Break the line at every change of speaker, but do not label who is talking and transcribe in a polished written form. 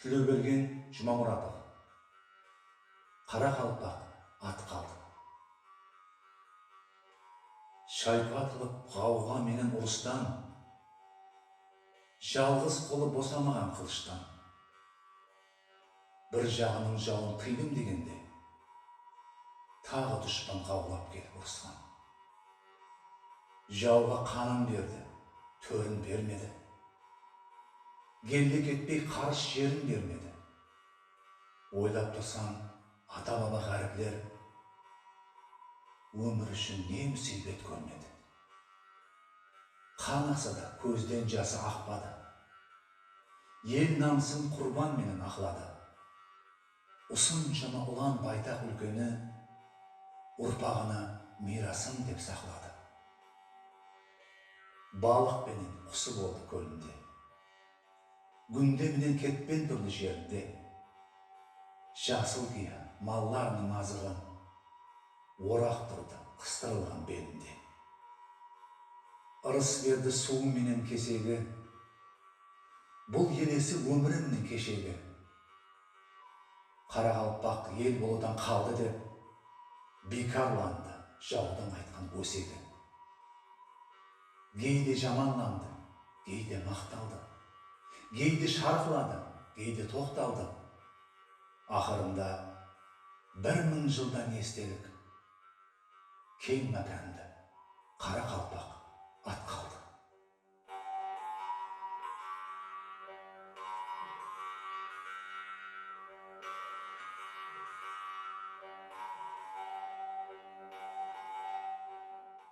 Тілеуберген Жұмамұратов. Қара қалпақ ат қалды. Шайпатылып қауға менен ұрыстан, жалғыз қолы босамаған қылыштан. Бір жағының жауын тыйдым дегенде, тағы дұшпан қаулап келіп ұрысқан. Жауға қанын берді, төрін бермеді. Гелде кетпей қарыс жерін бермеді. Ойлап тұрсаң, ата-баба ғаріплер өмір үшін не мүсибет көрмеді. Қан ақса да көзден жасы ақпады. Ел намысын құрбан менен ақлады. Ұсыншама ұлан байтақ үлкені ұрпағына мирасын деп сақлады. Балық пенен құсы болды көлінде. Күнде менен кетпен түрлі жерінде. Жасыл кия малларының азығын орақ тұрды қыстырылған белінде. Ырыс берді су менен кесегі, бұл елесі өмірімнің кешегі. Қара қалпақ ел болудан қалды деп, бекарланды жаудың айтқан өсегі. Кейде жаманланды, кейде мақталды, кейде шарқылады, кейде тоқталды. Ақырында 1000 жылдан естелік кең мәканды